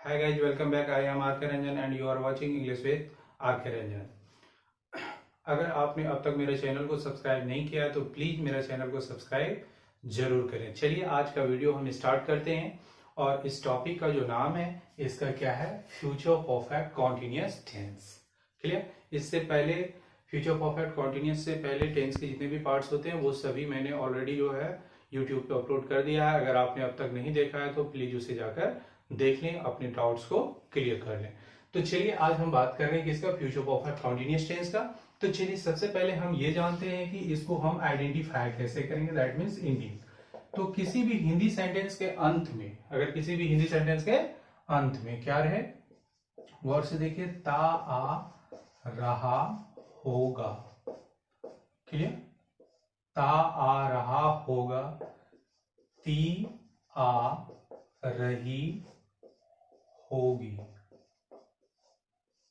Hi guys, welcome back. I am RK Ranjan and you are watching English with RK Ranjan. अगर आपने अब तक मेरे channel को सब्सक्राइब नहीं किया है तो प्लीज मेरा चैनल को सब्सक्राइब जरूर करें। चलिए आज का वीडियो हम स्टार्ट करते हैं और इस टॉपिक का जो नाम है इसका क्या है, future perfect continuous tense. Clear. इससे पहले फ्यूचर परफेक्ट कॉन्टिन्यूअस से पहले टेंस के जितने भी पार्ट्स होते हैं वो सभी मैंने ऑलरेडी जो है यूट्यूब पे अपलोड कर दिया है। अगर आपने अब तक नहीं देखा है तो प्लीज उसे जाकर देख लें, अपने डाउट्स को क्लियर कर लें। तो चलिए आज हम बात कर रहे हैं किसका, फ्यूचर परफेक्ट कॉन्टिन्यूअस टेंस का। तो चलिए सबसे पहले हम ये जानते हैं कि इसको हम आइडेंटिफाई कैसे करेंगे, दैट मीन्स इंडिंग। तो किसी भी हिंदी सेंटेंस के अंत में, अगर किसी भी हिंदी सेंटेंस के अंत में क्या रहे, गौर से देखिए, ता आ रहा होगा। क्लियर। ता आ रहा होगा, ती आ रही होगी,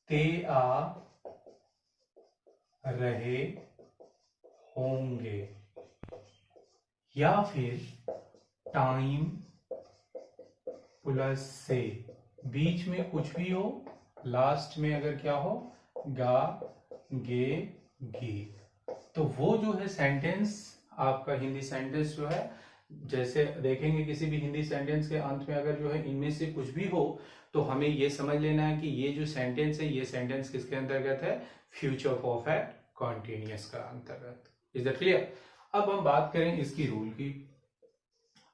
ते आ रहे होंगे, या फिर टाइम प्लस से बीच में कुछ भी हो, लास्ट में अगर क्या हो, गा गे गी, तो वो जो है सेंटेंस आपका हिंदी सेंटेंस जो है, जैसे देखेंगे किसी भी हिंदी सेंटेंस के अंत में अगर जो है इनमें से कुछ भी हो तो हमें ये समझ लेना है कि ये जो सेंटेंस है ये सेंटेंस किसके अंतर्गत है, फ्यूचर परफेक्ट कॉन्टिन्यूअस का अंतर्गत। Is that clear. अब हम बात करें इसकी रूल की।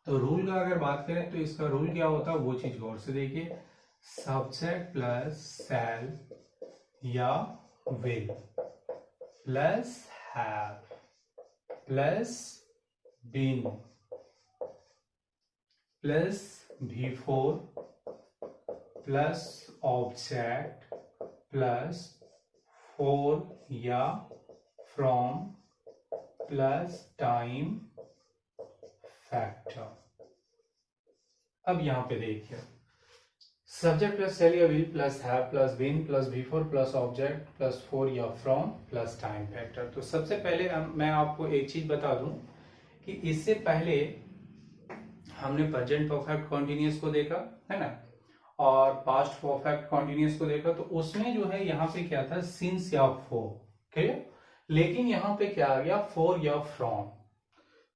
तो रूल का अगर बात करें तो इसका रूल क्या होता है वो चीज गौर से देखिए, सब्जेक्ट प्लस शैल या will plus have plus been plus before plus object plus for या फ्रॉम प्लस टाइम फैक्टर। अब यहां पे देखिए, सब्जेक्ट प्लस सेल या will plus have plus been plus before plus object plus for या from plus time factor. तो सबसे पहले मैं आपको एक चीज बता दूं कि इससे पहले हमने प्रेजेंट परफेक्ट कॉन्टिन्यूअस को देखा है ना, और पास्ट परफेक्ट कॉन्टिन्यूअस को देखा। तो उसमें जो है यहाँ पे क्या था, सिंस या फॉर। क्लियर। लेकिन यहाँ पे क्या आ गया, फॉर या फ्रॉम।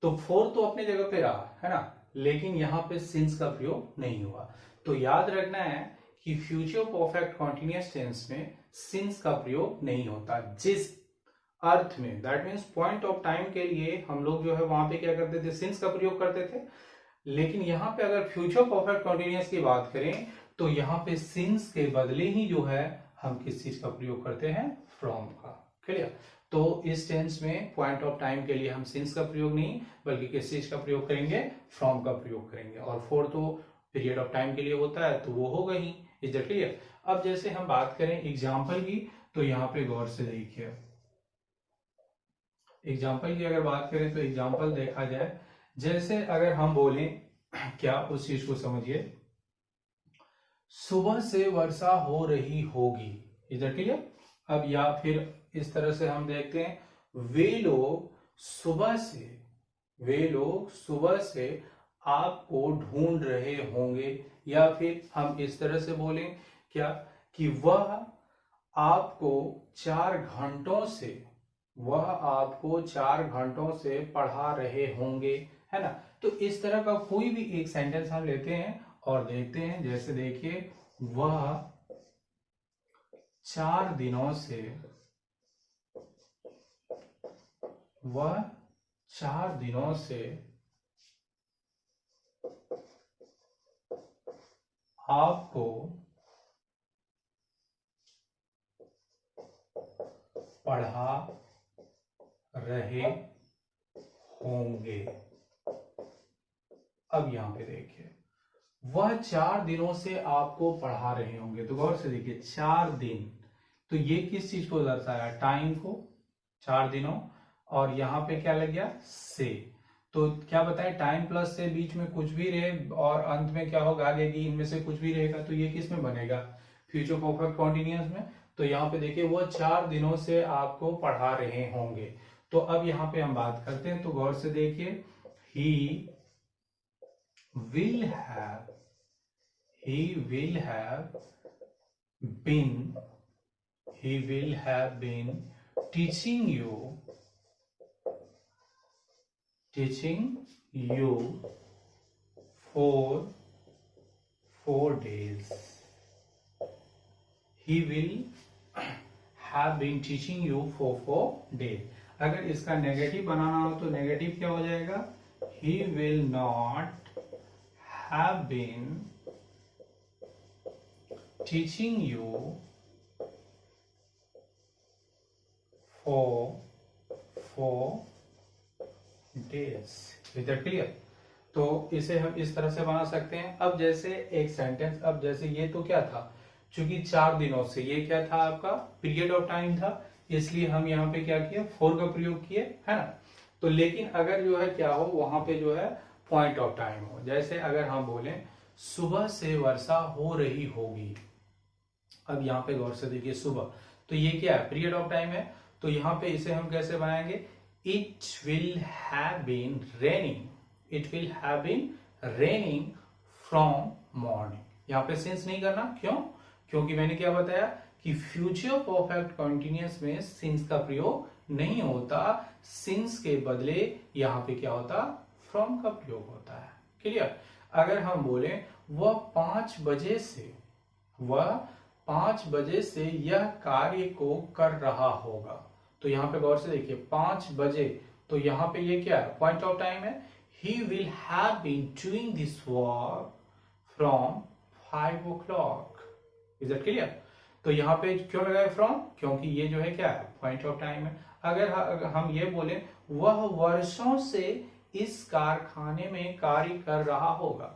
तो फॉर तो अपने जगह पे रहा है ना, लेकिन यहाँ पे सिंस का प्रयोग नहीं हुआ। तो याद रखना है कि फ्यूचर परफेक्ट कॉन्टिन्यूअस टेंस में सिंस का प्रयोग नहीं होता। जिस अर्थ में, that means point of time के लिए हम लोग जो है वहां पे क्या करते थे, सिंस का प्रयोग करते थे। लेकिन यहाँ पे अगर फ्यूचर परफेक्ट कॉन्टिन्यूअस की बात करें तो यहाँ पे सिंस के बदले ही जो है हम किस चीज का प्रयोग करते हैं, फ्रॉम का। क्लियर। तो इस टेंस में पॉइंट ऑफ टाइम के लिए हम सिंस का प्रयोग नहीं बल्कि किस चीज का प्रयोग करेंगे, फ्रॉम का प्रयोग करेंगे। और फॉर तो पीरियड ऑफ टाइम के लिए होता है तो वो होगा ही। Is that clear. अब जैसे हम बात करें एग्जाम्पल की, तो यहाँ पे गौर से देखिए, एग्जाम्पल की अगर बात करें तो एग्जाम्पल देखा जाए, जैसे अगर हम बोलें क्या, उस चीज को समझिए, सुबह से वर्षा हो रही होगी। Is that clear. अब या फिर इस तरह से हम देखते हैं, वे लोग सुबह से, वे लोग सुबह से आपको ढूंढ रहे होंगे। या फिर हम इस तरह से बोलें क्या, कि वह आपको 4 घंटों से, वह आपको 4 घंटों से पढ़ा रहे होंगे, है ना। तो इस तरह का कोई भी एक सेंटेंस हम लेते हैं और देखते हैं। जैसे देखिए, वह 4 दिनों से, वह 4 दिनों से आपको पढ़ा रहे होंगे। अब यहां पे देखिए, वह 4 दिनों से आपको पढ़ा रहे होंगे। तो गौर से देखिए, 4 दिन, तो ये किस चीज को दर्शाया, टाइम को, 4 दिनों। और यहां पे क्या लग गया, से। तो क्या बताए, टाइम प्लस से बीच में कुछ भी रहे और अंत में क्या होगा, आगे इनमें से कुछ भी रहेगा, तो ये किस में बनेगा, फ्यूचर परफेक्ट कॉन्टिन्यूअस में। तो यहाँ पे देखिए, वह 4 दिनों से आपको पढ़ा रहे होंगे। तो अब यहाँ पे हम बात करते हैं, तो गौर से देखिए, ही will have, he will have been teaching you for 4 days. He will have been teaching you for 4 days. अगर इसका नेगेटिव बनाना हो तो नेगेटिव क्या हो जाएगा? He will not have been teaching you for 4 days. Is that clear? तो इसे हम इस तरह से बना सकते हैं. अब जैसे एक सेंटेंस, अब जैसे ये तो क्या था, चूंकि 4 दिनों से, ये क्या था आपका पीरियड ऑफ टाइम था, इसलिए हम यहाँ पे क्या किए, फॉर का प्रयोग किए, है ना. तो लेकिन अगर जो है क्या हो, वहां पे जो है पॉइंट ऑफ टाइम हो. जैसे अगर हम बोले सुबह से वर्षा हो रही होगी. अब यहाँ पे गौर से देखिए, सुबह, तो ये क्या है, पीरियड ऑफ टाइम है. तो यहाँ पे इसे हम कैसे बनाएंगे, it will have been raining, it will have been raining from morning. यहाँ पे सिंस नहीं करना, क्यों? क्योंकि मैंने क्या बताया कि फ्यूचर परफेक्ट कंटिन्यूअस में सिंस का प्रयोग नहीं होता. सिंस के बदले यहाँ पे क्या होता, फ्रॉम का प्रयोग होता है. क्लियर? अगर हम बोले वह 5 बजे से यह कार्य को कर रहा होगा. तो यहाँ पे गौर से देखिए 5 बजे, तो यहाँ पे ये क्या है, पॉइंट ऑफ टाइम है. He will have been doing this work from 5 o'clock. Is that clear? तो यहाँ पे क्यों लगाए फ्रॉम, क्योंकि ये जो है क्या है, पॉइंट ऑफ टाइम है. अगर हम ये बोले वह वर्षों से इस कारखाने में कार्य कर रहा होगा.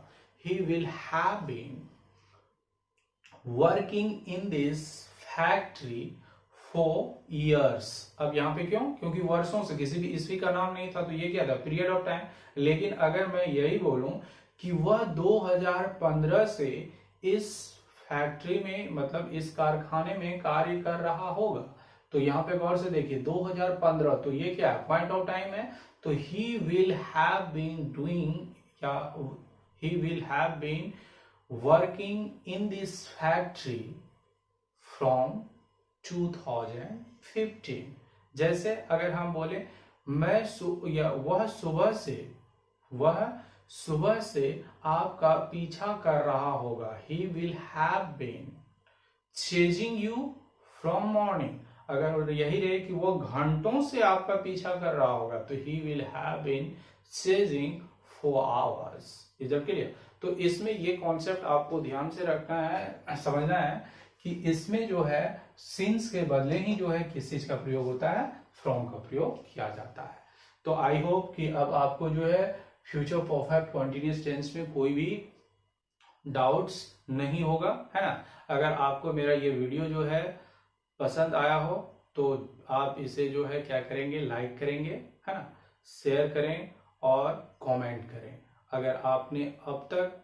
He will have been working in this factory for years. अब यहाँ पे क्यों, क्योंकि वर्षों से, किसी भी ईस्वी का नाम नहीं था, तो ये क्या था, पीरियड ऑफ टाइम. लेकिन अगर मैं यही बोलूं कि वह 2015 से इस फैक्ट्री में, मतलब इस कारखाने में कार्य कर रहा होगा. तो यहाँ पे गौर से देखिए 2015, तो ये क्या है, पॉइंट ऑफ टाइम है. तो he will have been doing, या he will have been working in this factory from 2015. जैसे अगर हम बोले वह सुबह से आपका पीछा कर रहा होगा. He will have been chasing you from morning. अगर यही रहे कि वो घंटों से आपका पीछा कर रहा होगा, तो he will have been chasing for hours. Is that clear? तो इसमें ये कॉन्सेप्ट आपको ध्यान से रखना है, समझना है कि इसमें जो है सिंस के बदले ही जो है किस चीज का प्रयोग होता है, फ्रॉम का प्रयोग किया जाता है. तो आई होप कि अब आपको जो है फ्यूचर परफेक्ट कंटीन्यूअस टेंस में कोई भी डाउट्स नहीं होगा, है ना. अगर आपको मेरा ये वीडियो जो है पसंद आया हो तो आप इसे जो है क्या करेंगे, लाइक करेंगे, है ना, शेयर करें और कमेंट करें. अगर आपने अब तक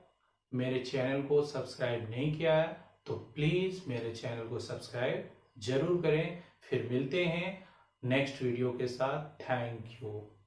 मेरे चैनल को सब्सक्राइब नहीं किया है तो प्लीज मेरे चैनल को सब्सक्राइब जरूर करें. फिर मिलते हैं नेक्स्ट वीडियो के साथ. Thank you.